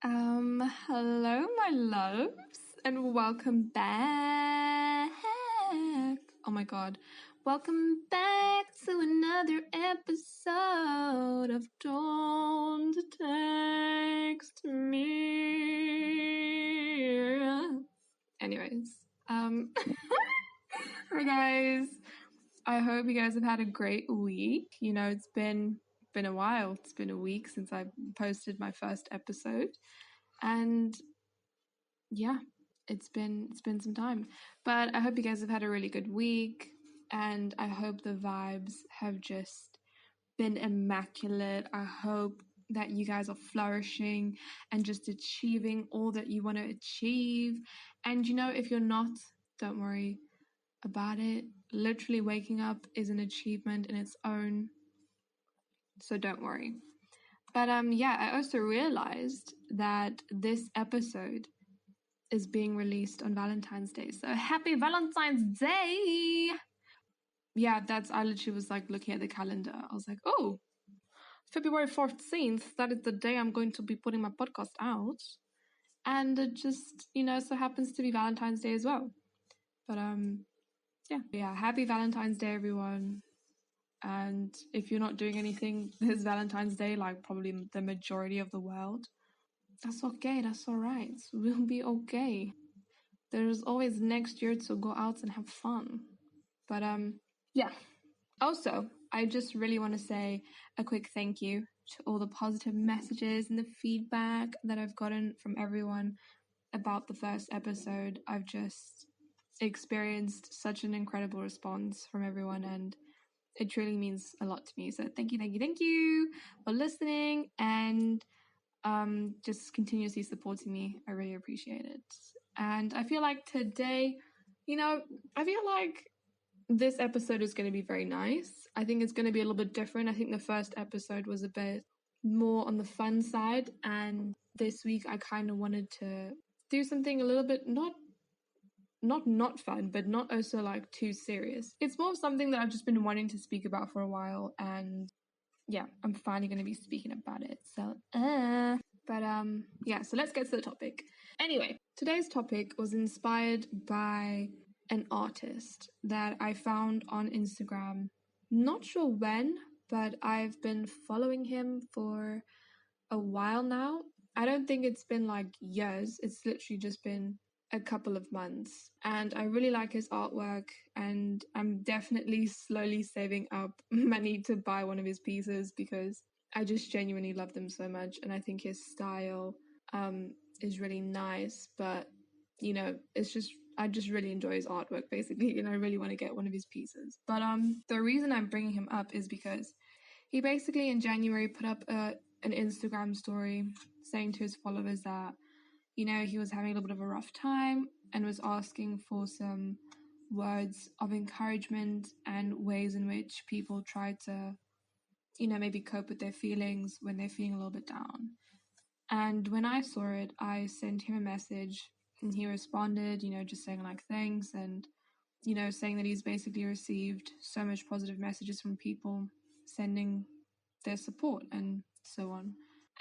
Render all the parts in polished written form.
Hello, my loves, and welcome back. Oh my god. Welcome back to another episode of Don't Text Me. Anyways, hi guys. I hope you guys have had a great week. You know, it's been a while. It's been a week since I posted my first episode. And yeah, it's been some time. But I hope you guys have had a really good week, and I hope the vibes have just been immaculate. I hope that you guys are flourishing and just achieving all that you want to achieve. And you know, if you're not, don't worry about it. Literally waking up is an achievement in its own. So don't worry. But yeah, I also realized that this episode is being released on Valentine's Day. So happy Valentine's Day! Yeah, I literally was like looking at the calendar. I was like, oh, February 14th, that is the day I'm going to be putting my podcast out. And it just, so happens to be Valentine's Day as well. But yeah, happy Valentine's Day, everyone. And if you're not doing anything this Valentine's Day, like probably the majority of the world, that's okay, that's all right. We'll be okay. There's always next year to go out and have fun. But yeah. Also, I just really want to say a quick thank you to all the positive messages and the feedback that I've gotten from everyone about the first episode. I've just experienced such an incredible response from everyone, and it truly means a lot to me. So thank you for listening and just continuously supporting me. I really appreciate it. And I feel like today, I feel like this episode is going to be very nice. I think it's going to be a little bit different. I think the first episode was a bit more on the fun side, and this week I kind of wanted to do something a little bit not fun, but not also like too serious. It's more of something that I've just been wanting to speak about for a while, and yeah, I'm finally going to be speaking about it. So, yeah, so let's get to the topic. Anyway, today's topic was inspired by an artist that I found on Instagram. Not sure when, but I've been following him for a while now. I don't think it's been like years. It's literally just been a couple of months. And I really like his artwork, and I'm definitely slowly saving up money to buy one of his pieces because I just genuinely love them so much. And I think his style is really nice, but I just really enjoy his artwork basically, and I really want to get one of his pieces. But the reason I'm bringing him up is because he basically in January put up an Instagram story saying to his followers that he was having a little bit of a rough time and was asking for some words of encouragement and ways in which people try to maybe cope with their feelings when they're feeling a little bit down. And when I saw it, I sent him a message, and he responded, just saying like thanks, and saying that he's basically received so much positive messages from people sending their support and so on.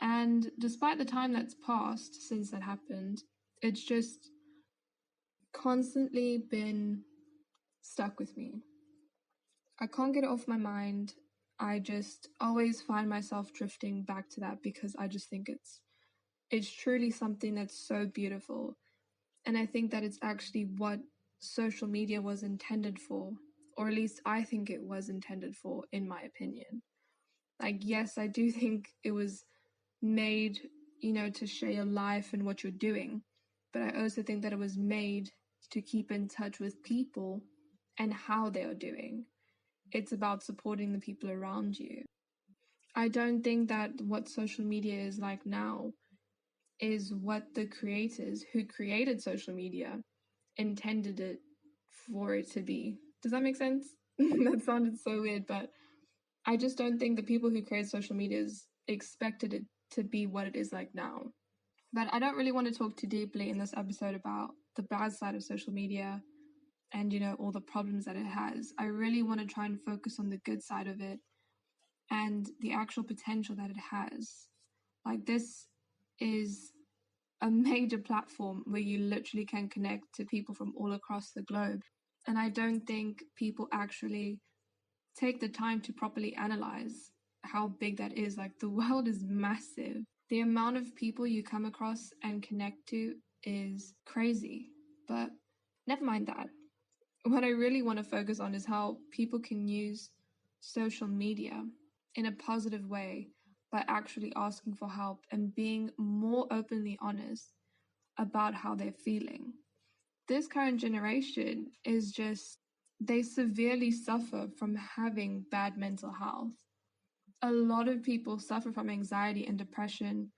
And despite the time that's passed since that happened, it's just constantly been stuck with me. I can't get it off my mind. I just always find myself drifting back to that because I just think it's truly something that's so beautiful. And I think that it's actually what social media was intended for, or at least I think it was intended for, in my opinion. Like, yes, I do think it was made, to share your life and what you're doing. But I also think that it was made to keep in touch with people and how they are doing. It's about supporting the people around you. I don't think that what social media is like now is what the creators who created social media intended it for it to be. Does that make sense? That sounded so weird, but I just don't think the people who created social media expected it to be what it is like now. But I don't really want to talk too deeply in this episode about the bad side of social media and, all the problems that it has. I really want to try and focus on the good side of it and the actual potential that it has. Like, this is a major platform where you literally can connect to people from all across the globe. And I don't think people actually take the time to properly analyze how big that is. Like, the world is massive. The amount of people you come across and connect to is crazy. But never mind that. What I really want to focus on is how people can use social media in a positive way by actually asking for help and being more openly honest about how they're feeling. This current generation is just, they severely suffer from having bad mental health. A lot of people suffer from anxiety and depression,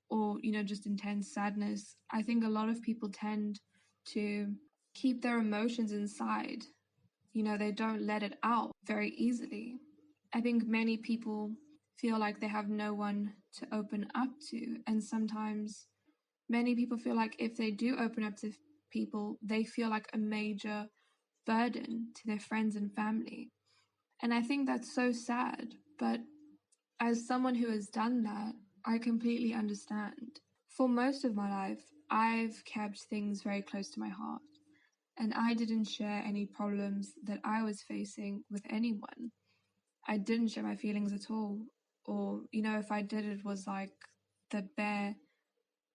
or, just intense sadness. I think a lot of people tend to keep their emotions inside. They don't let it out very easily. I think many people feel like they have no one to open up to. And sometimes many people feel like if they do open up to people, they feel like a major burden to their friends and family. And I think that's so sad. But as someone who has done that, I completely understand. For most of my life, I've kept things very close to my heart, and I didn't share any problems that I was facing with anyone. I didn't share my feelings at all. Or, if I did, it was like the bare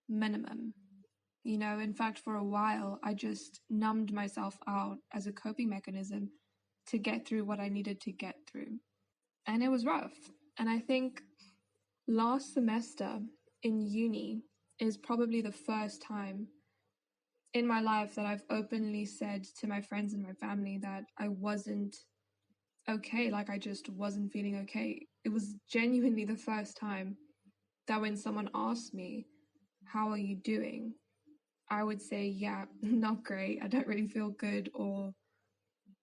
minimum. In fact, for a while, I just numbed myself out as a coping mechanism to get through what I needed to get through. And it was rough. And I think last semester in uni is probably the first time in my life that I've openly said to my friends and my family that I wasn't okay. Like, I just wasn't feeling okay. It was genuinely the first time that when someone asked me, "How are you doing?" I would say, "Yeah, not great. I don't really feel good." Or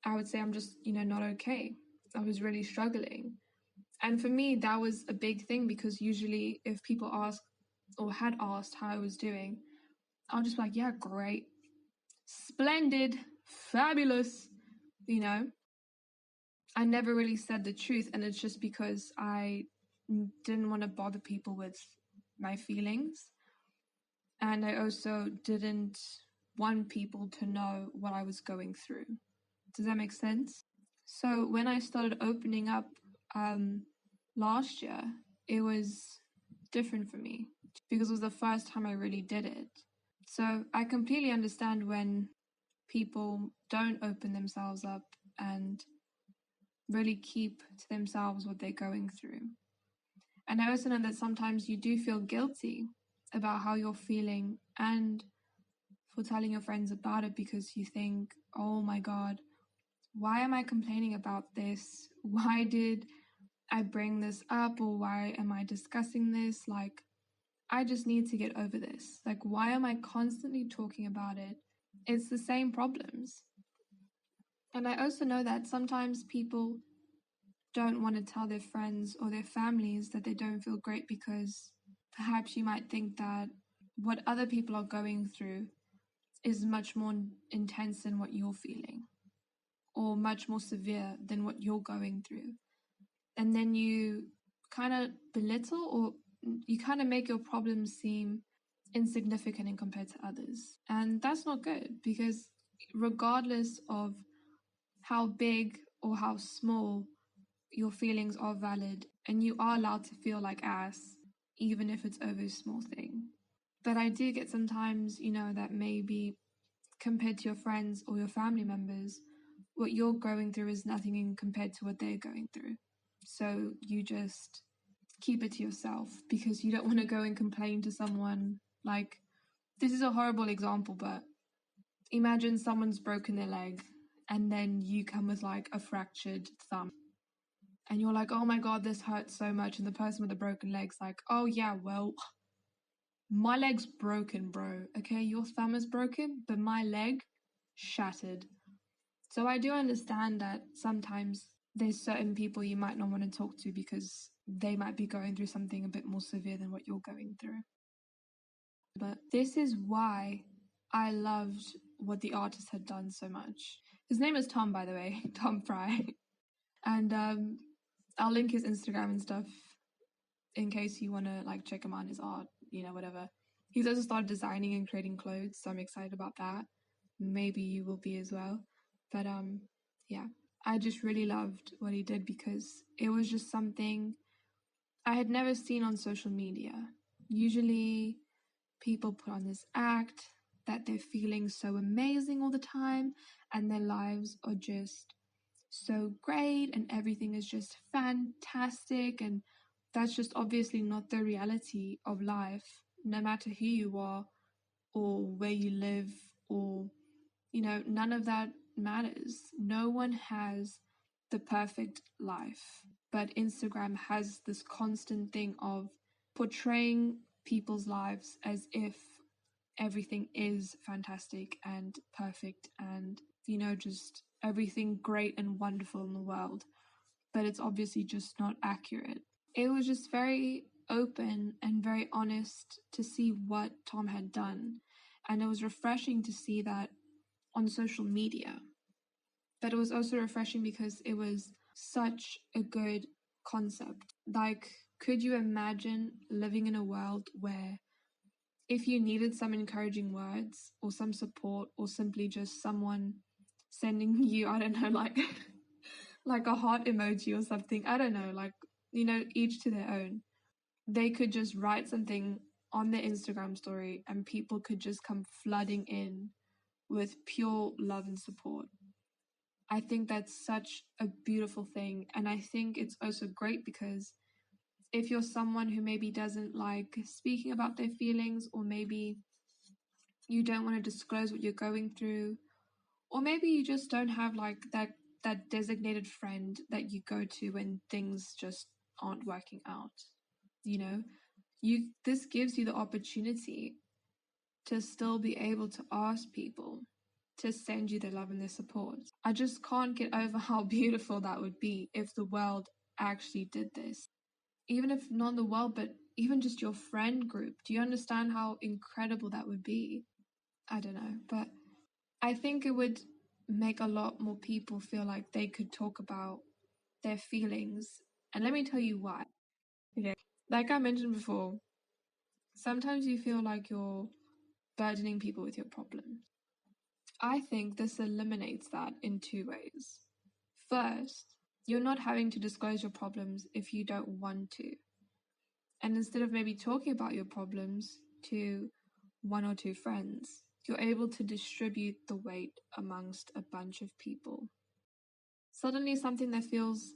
I would say, "I'm just, not okay. I was really struggling." And for me, that was a big thing, because usually if people ask or had asked how I was doing, I'll just be like, "Yeah, great, splendid, fabulous." I never really said the truth, and it's just because I didn't want to bother people with my feelings. And I also didn't want people to know what I was going through. Does that make sense? So when I started opening up last year, it was different for me because it was the first time I really did it. So I completely understand when people don't open themselves up and really keep to themselves what they're going through. And I also know that sometimes you do feel guilty about how you're feeling and for telling your friends about it, because you think, "Oh my God, why am I complaining about this? Why did I bring this up? Or why am I discussing this? Like, I just need to get over this. Like, why am I constantly talking about it? It's the same problems." And I also know that sometimes people don't want to tell their friends or their families that they don't feel great, because perhaps you might think that what other people are going through is much more intense than what you're feeling, or much more severe than what you're going through. And then you kind of belittle, or you kind of make your problems seem insignificant in compared to others. And that's not good, because regardless of how big or how small, your feelings are valid, and you are allowed to feel like ass, even if it's over a small thing. But I do get sometimes, that maybe compared to your friends or your family members, what you're going through is nothing in compared to what they're going through. So you just keep it to yourself because you don't want to go and complain to someone. Like, this is a horrible example, but imagine someone's broken their leg and then you come with like a fractured thumb. And you're like, "Oh my God, this hurts so much." And the person with the broken leg's like, "Oh yeah, well, my leg's broken, bro. Okay, your thumb is broken, but my leg shattered." So I do understand that sometimes there's certain people you might not want to talk to because they might be going through something a bit more severe than what you're going through. But this is why I loved what the artist had done so much. His name is Tom, by the way, Tom Fry. And I'll link his Instagram and stuff in case you want to like check him out, his art, whatever. He's also started designing and creating clothes, so I'm excited about that. Maybe you will be as well. But yeah, I just really loved what he did because it was just something I had never seen on social media. Usually people put on this act that they're feeling so amazing all the time and their lives are just so great and everything is just fantastic, and that's just obviously not the reality of life, no matter who you are or where you live, or none of that matters. No one has the perfect life, but Instagram has this constant thing of portraying people's lives as if everything is fantastic and perfect and just everything great and wonderful in the world, but it's obviously just not accurate. It was just very open and very honest to see what Tom had done, and it was refreshing to see that on social media. But it was also refreshing because it was such a good concept. Like, could you imagine living in a world where if you needed some encouraging words or some support or simply just someone sending you, I don't know, like like a heart emoji or something, I don't know, like, each to their own. They could just write something on their Instagram story and people could just come flooding in with pure love and support. I think that's such a beautiful thing. And I think it's also great because if you're someone who maybe doesn't like speaking about their feelings, or maybe you don't want to disclose what you're going through, or maybe you just don't have like that designated friend that you go to when things just aren't working out, you know, this gives you the opportunity to still be able to ask people to send you their love and their support. I just can't get over how beautiful that would be if the world actually did this. Even if not the world, but even just your friend group. Do you understand how incredible that would be? I don't know, but I think it would make a lot more people feel like they could talk about their feelings. And let me tell you why. Okay. Like I mentioned before, sometimes you feel like you're burdening people with your problems. I think this eliminates that in two ways. First, you're not having to disclose your problems if you don't want to. And instead of maybe talking about your problems to one or two friends, you're able to distribute the weight amongst a bunch of people. Suddenly, something that feels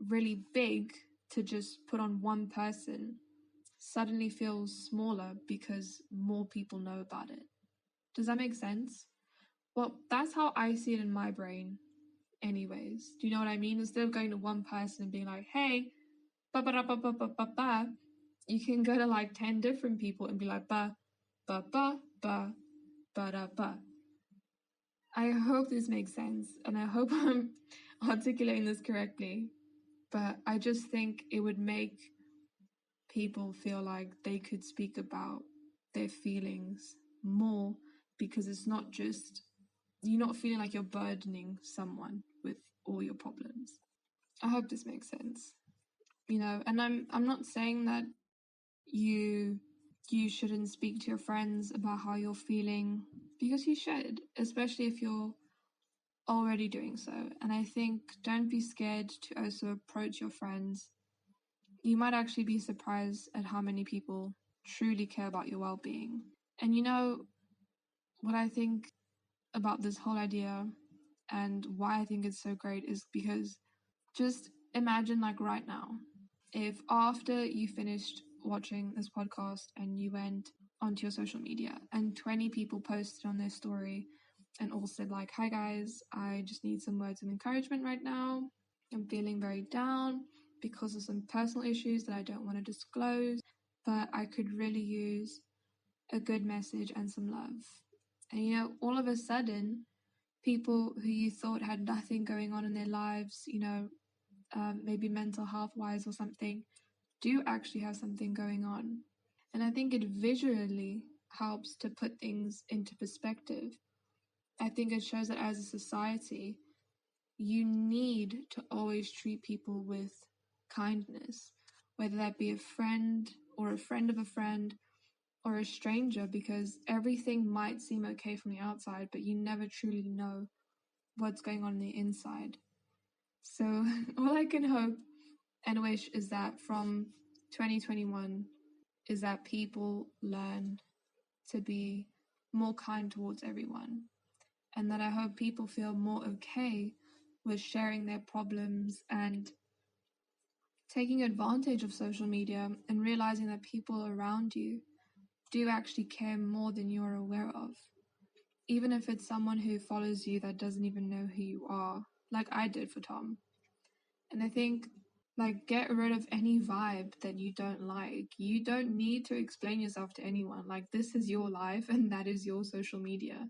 really big to just put on one person suddenly feels smaller because more people know about it. Does that make sense? Well, that's how I see it in my brain, anyways. Do you know what I mean? Instead of going to one person and being like, hey, ba ba ba ba ba ba ba, you can go to like 10 different people and be like, ba ba ba ba ba da ba. I hope this makes sense, and I hope I'm articulating this correctly, but I just think it would make people feel like they could speak about their feelings more, because it's not just you're not feeling like you're burdening someone with all your problems. I hope this makes sense. And I'm not saying that you shouldn't speak to your friends about how you're feeling, because you should, especially if you're already doing so. And I think don't be scared to also approach your friends. You might actually be surprised at how many people truly care about your well-being. And what I think about this whole idea and why I think it's so great is because just imagine, like, right now, if after you finished watching this podcast and you went onto your social media and 20 people posted on their story and all said like, hi guys, I just need some words of encouragement right now. I'm feeling very down because of some personal issues that I don't want to disclose, but I could really use a good message and some love. And all of a sudden, people who you thought had nothing going on in their lives, maybe mental health wise or something, do actually have something going on. And I think it visually helps to put things into perspective. I think it shows that as a society, you need to always treat people with kindness, whether that be a friend or a friend of a friend or a stranger, because everything might seem okay from the outside, but you never truly know what's going on the inside. So all I can hope and wish is that from 2021 is that people learn to be more kind towards everyone, and that I hope people feel more okay with sharing their problems and taking advantage of social media and realizing that people around you do actually care more than you're aware of. Even if it's someone who follows you that doesn't even know who you are, like I did for Tom. And I think, like, get rid of any vibe that you don't like. You don't need to explain yourself to anyone. Like, this is your life and that is your social media.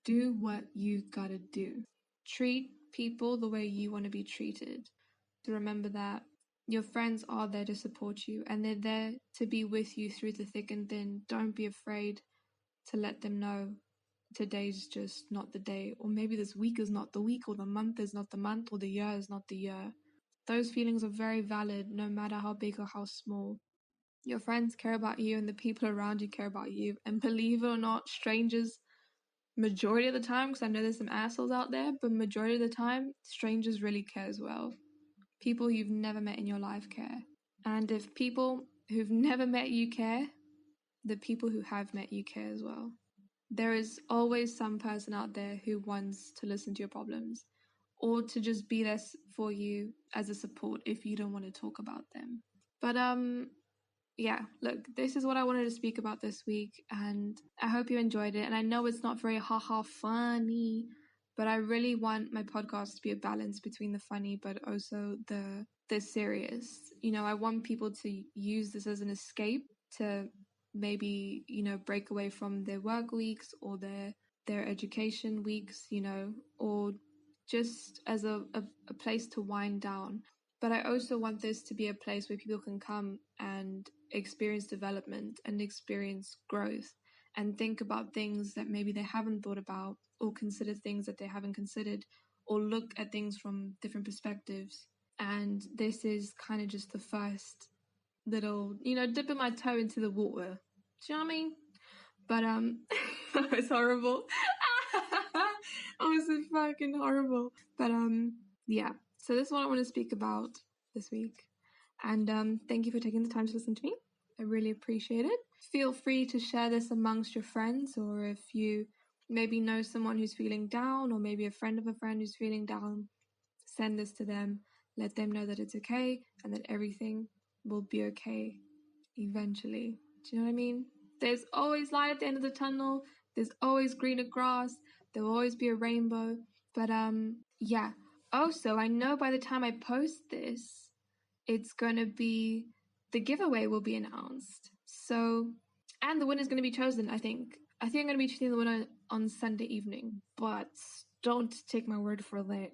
Do what you gotta do. Treat people the way you want to be treated. To remember that your friends are there to support you and they're there to be with you through the thick and thin. Don't be afraid to let them know today's just not the day, or maybe this week is not the week, or the month is not the month, or the year is not the year. Those feelings are very valid no matter how big or how small. Your friends care about you and the people around you care about you. And believe it or not, strangers, majority of the time, because I know there's some assholes out there, but majority of the time, strangers really care as well. People you've never met in your life care. And if people who've never met you care, the people who have met you care as well. There is always some person out there who wants to listen to your problems or to just be there for you as a support if you don't want to talk about them. But yeah, look, this is what I wanted to speak about this week, and I hope you enjoyed it. And I know it's not very haha funny, but I really want my podcast to be a balance between the funny but also the serious. You know, I want people to use this as an escape to maybe, you know, break away from their work weeks or their education weeks, you know, or just as a place to wind down. But I also want this to be a place where people can come and experience development and experience growth and think about things that maybe they haven't thought about, or consider things that they haven't considered, or look at things from different perspectives. And this is kind of just the first little, you know, dipping my toe into the water. Do you know what I mean? But that was horrible. That was so fucking horrible. But yeah. So this is what I want to speak about this week. And thank you for taking the time to listen to me. I really appreciate it. Feel free to share this amongst your friends, or if you maybe know someone who's feeling down, or maybe a friend of a friend who's feeling down, send this to them. Let them know that it's okay and that everything will be okay eventually. Do you know what I mean? There's always light at the end of the tunnel. There's always greener grass. There will always be a rainbow. But yeah. Also, I know by the time I post this, it's gonna be, the giveaway will be announced. So, and the winner's gonna be chosen, I think. I think I'm gonna be choosing the winner on Sunday evening, but don't take my word for that.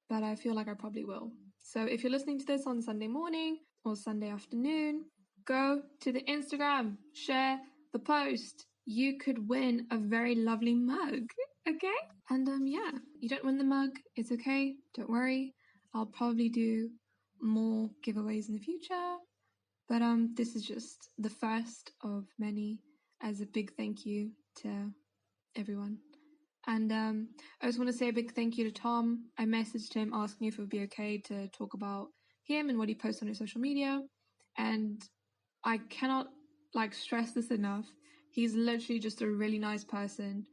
But I feel like I probably will. So if you're listening to this on Sunday morning or Sunday afternoon, go to the Instagram, share the post. You could win a very lovely mug, okay? And yeah, you don't win the mug, it's okay, don't worry. I'll probably do more giveaways in the future. But this is just the first of many, as a big thank you to everyone. And I just want to say a big thank you to Tom. I messaged him asking if it would be okay to talk about him and what he posts on his social media. And I cannot stress this enough. He's literally just a really nice person,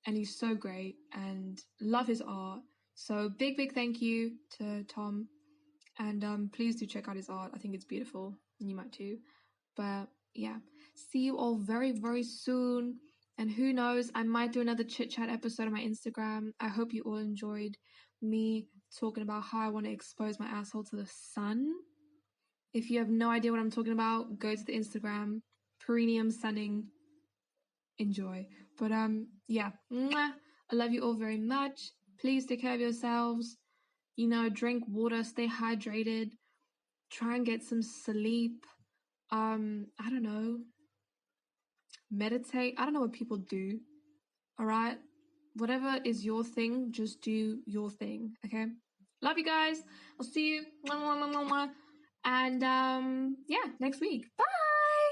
and he's so great and love his art. So big thank you to Tom. And please do check out his art. I think it's beautiful, and you might too. But yeah, see you all very, very soon. And who knows, I might do another chit chat episode on my Instagram. I hope you all enjoyed me talking about how I want to expose my asshole to the sun. If you have no idea what I'm talking about, go to the Instagram, Perineum Sunning. Enjoy. But yeah, mwah. I love you all very much. Please take care of yourselves. You know, drink water, stay hydrated, try and get some sleep. I don't know, meditate. I don't know what people do. All right, whatever is your thing, just do your thing. Okay, love you guys. I'll see you And yeah, next week. Bye.